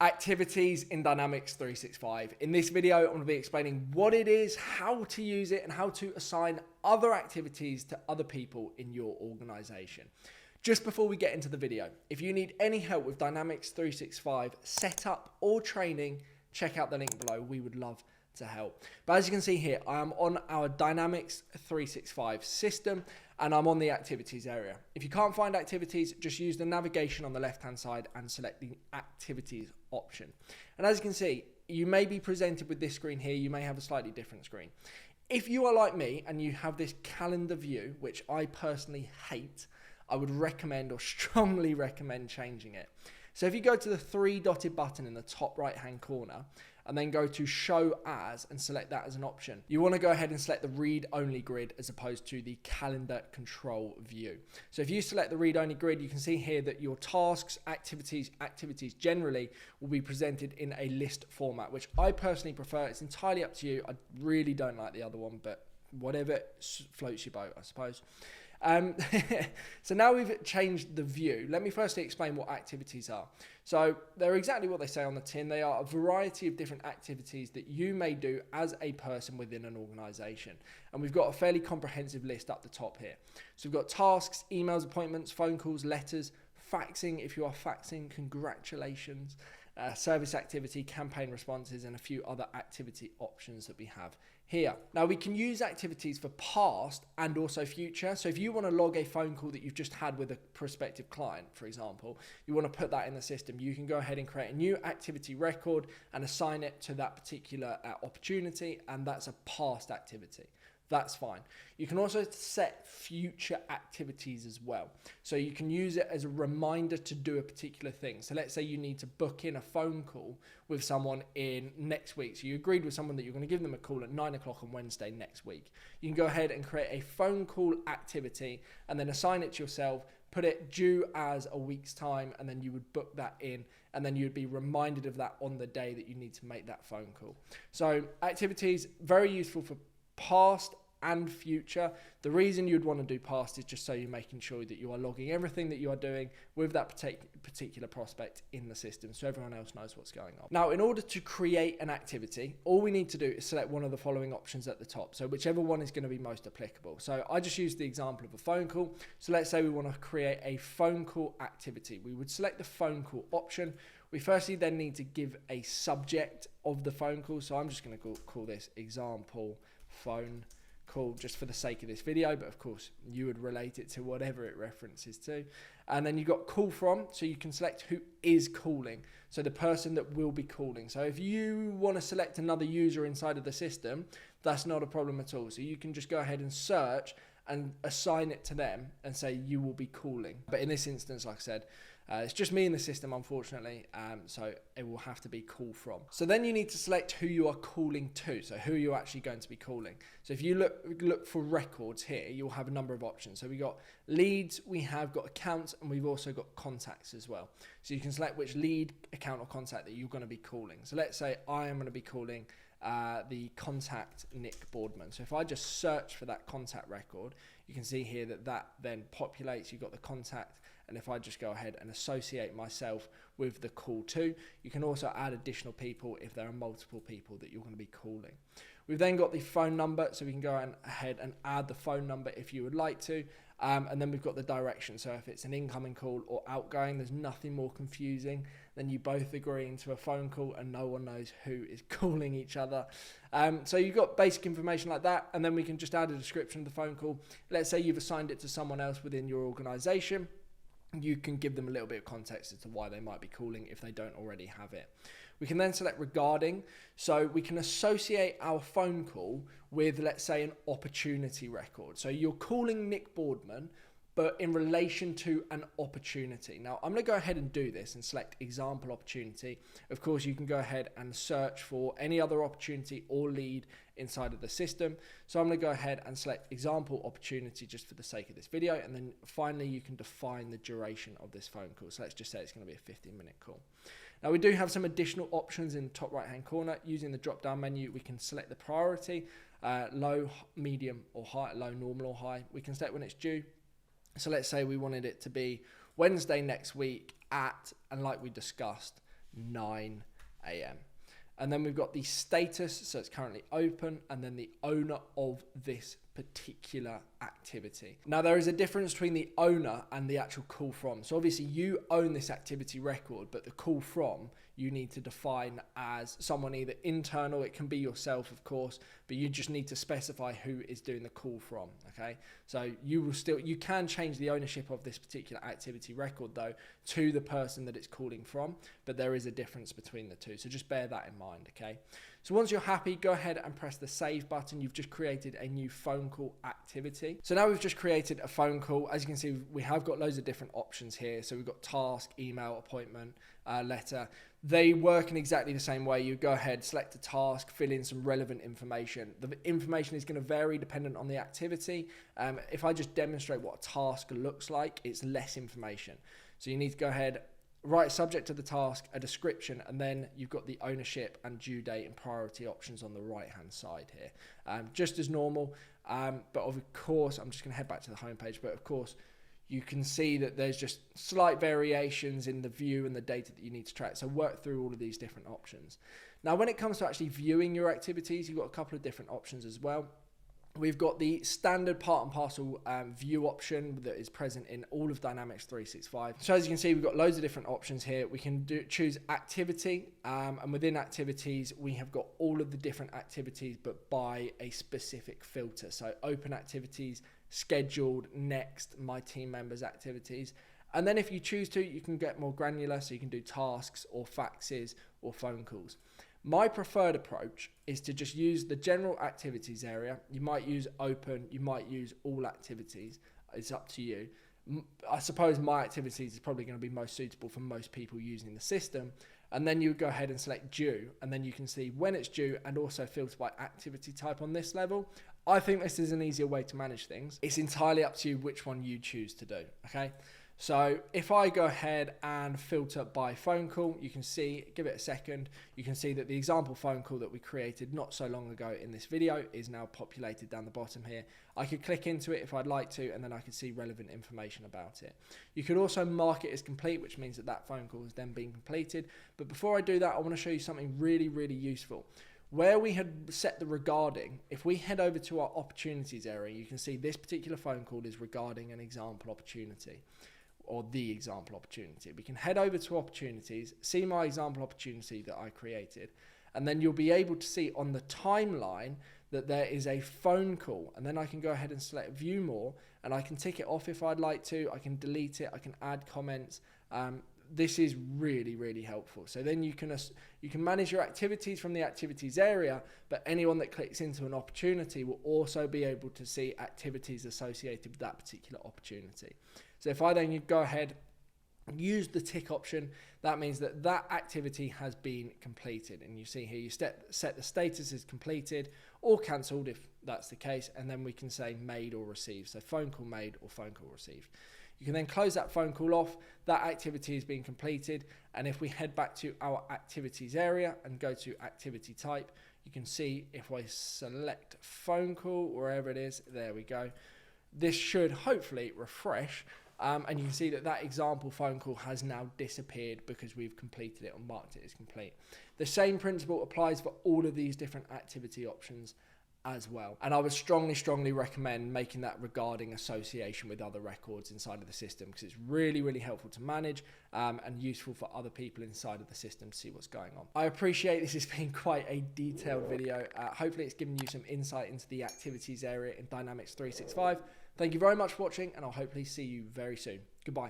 Activities in Dynamics 365. In this video, I'm going to be explaining what it is, how to use it, and how to assign other activities to other people in your organization. Just before we get into the video, if you need any help with Dynamics 365 setup or training, check out the link below. We would love to help. But as you can see here, I am on our Dynamics 365 system and I'm on the activities area. If you can't find activities, just use the navigation on the left hand side and select the activities option. And as you can see, you may be presented with this screen here. You may have a slightly different screen. If you are like me and you have this calendar view, which I personally hate, I would recommend or strongly recommend changing it. So if you go to the three dotted button in the top right hand corner and then go to show as and select that as an option, you want to go ahead and select the read only grid as opposed to the calendar control view. So if you select the read only grid, you can see here that your tasks, activities generally will be presented in a list format, which I personally prefer. It's entirely up to you. I really don't like the other one, but whatever floats your boat, I suppose. So now we've changed the view. Let me firstly explain what activities are. So they're exactly what they say on the tin. They are a variety of different activities that you may do as a person within an organization. And we've got a fairly comprehensive list up the top here. So we've got tasks, emails, appointments, phone calls, letters, faxing. If you are faxing, congratulations. Service activity, campaign responses, and a few other activity options that we have here. Now we can use activities for past and also future. So if you want to log a phone call that you've just had with a prospective client, for example, you want to put that in the system, you can go ahead and create a new activity record and assign it to that particular opportunity, and that's a past activity. That's fine. You can also set future activities as well. So you can use it as a reminder to do a particular thing. So let's say you need to book in a phone call with someone in next week. So you agreed with someone that you're going to give them a call at 9 o'clock on Wednesday next week. You can go ahead and create a phone call activity and then assign it to yourself, put it due as a week's time, and then you would book that in, and then you'd be reminded of that on the day that you need to make that phone call. So activities, very useful for past and future. The reason you'd want to do past is just so you're making sure that you are logging everything that you are doing with that particular prospect in the system, so everyone else knows what's going on. Now, in order to create an activity, all we need to do is select one of the following options at the top, so whichever one is going to be most applicable. So I just used the example of a phone call. So let's say we want to create a phone call activity. We would select the phone call option. We firstly then need to give a subject of the phone call. So I'm just going to call this example phone call just for the sake of this video, but of course you would relate it to whatever it references to. And then you've got call from, so you can select who is calling, so the person that will be calling. So if you want to select another user inside of the system, that's not a problem at all. So you can just go ahead and search and assign it to them and say you will be calling. But in this instance, like I said, it's just me in the system, unfortunately, so it will have to be call from. So then you need to select who you are calling to, so who you're actually going to be calling. So if you look for records here, you'll have a number of options. So we got leads, we have got accounts, and we've also got contacts as well. So you can select which lead, account, or contact that you're going to be calling. So let's say I am going to be calling the contact Nick Boardman. So if I just search for that contact record, you can see here that then populates. You've got the contact. And if I just go ahead and associate myself with the call to, you can also add additional people if there are multiple people that you're going to be calling. We've then got the phone number, so we can go ahead and add the phone number if you would like to. And then we've got the direction. So if it's an incoming call or outgoing, there's nothing more confusing than you both agreeing to a phone call and no one knows who is calling each other. So you've got basic information like that, and then we can just add a description of the phone call. Let's say you've assigned it to someone else within your organization. You can give them a little bit of context as to why they might be calling if they don't already have it. We can then select regarding, so we can associate our phone call with, let's say, an opportunity record. So you're calling Nick Boardman, but in relation to an opportunity. Now, I'm going to go ahead and do this and select example opportunity. Of course, you can go ahead and search for any other opportunity or lead inside of the system. So I'm going to go ahead and select example opportunity just for the sake of this video. And then finally, you can define the duration of this phone call. So let's just say it's going to be a 15-minute call. Now, we do have some additional options in the top right-hand corner. Using the drop-down menu, we can select the priority, low, medium, or high, low, normal, or high. We can select when it's due. So let's say we wanted it to be Wednesday next week at, and like we discussed, 9 a.m. And then we've got the status, so it's currently open, and then the owner of this particular activity. Now, there is a difference between the owner and the actual call from. So obviously you own this activity record, but the call from you need to define as someone either internal, it can be yourself, of course, but you just need to specify who is doing the call from, okay? So you can change the ownership of this particular activity record though to the person that it's calling from, but there is a difference between the two. So just bear that in mind, okay? So once you're happy, go ahead and press the save button. You've just created a new phone call activity. So now we've just created a phone call. As you can see, we have got loads of different options here. So we've got task, email, appointment, letter. They work in exactly the same way. You go ahead, select a task, fill in some relevant information. The information is going to vary dependent on the activity. If I just demonstrate what a task looks like, it's less information. So you need to go ahead, write a subject to the task, a description, and then you've got the ownership and due date and priority options on the right hand side here. Just as normal, but of course, I'm just going to head back to the home page, but of course, you can see that there's just slight variations in the view and the data that you need to track. So work through all of these different options. Now, when it comes to actually viewing your activities, you've got a couple of different options as well. We've got the standard part and parcel view option that is present in all of Dynamics 365. So as you can see, we've got loads of different options here. We can choose activity, and within activities, we have got all of the different activities, but by a specific filter. So open activities, scheduled, next, my team members activities. And then if you choose to, you can get more granular. So you can do tasks or faxes or phone calls. My preferred approach is to just use the general activities area. You might use open, you might use all activities. It's up to you. I suppose my activities is probably going to be most suitable for most people using the system. And then you go ahead and select due, and then you can see when it's due and also filter by activity type on this level. I think this is an easier way to manage things. It's entirely up to you which one you choose to do, okay? So if I go ahead and filter by phone call, you can see, give it a second, you can see that the example phone call that we created not so long ago in this video is now populated down the bottom here. I could click into it if I'd like to, and then I could see relevant information about it. You could also mark it as complete, which means that that phone call has then been completed. But before I do that, I want to show you something really, really useful. Where we had set the regarding, if we head over to our opportunities area, you can see this particular phone call is regarding an example opportunity, or the example opportunity. We can head over to opportunities, see my example opportunity that I created, and then you'll be able to see on the timeline that there is a phone call, and then I can go ahead and select view more, and I can tick it off if I'd like to, I can delete it, I can add comments. This is really, really helpful. So then you can manage your activities from the activities area, but anyone that clicks into an opportunity will also be able to see activities associated with that particular opportunity. So if I then go ahead and use the tick option, that means that that activity has been completed. And you see here, you set the status as completed or cancelled if that's the case, and then we can say made or received. So phone call made or phone call received. You can then close that phone call off. That activity has been completed. And if we head back to our activities area and go to activity type, you can see if I select phone call, wherever it is, there we go. This should hopefully refresh. And you can see that that example phone call has now disappeared because we've completed it or marked it as complete. The same principle applies for all of these different activity options as well. And I would strongly recommend making that regarding association with other records inside of the system, because it's really, really helpful to manage and useful for other people inside of the system to see what's going on. I appreciate this has been quite a detailed video. Hopefully it's given you some insight into the activities area in Dynamics 365. Thank you very much for watching, and I'll hopefully see you very soon. Goodbye.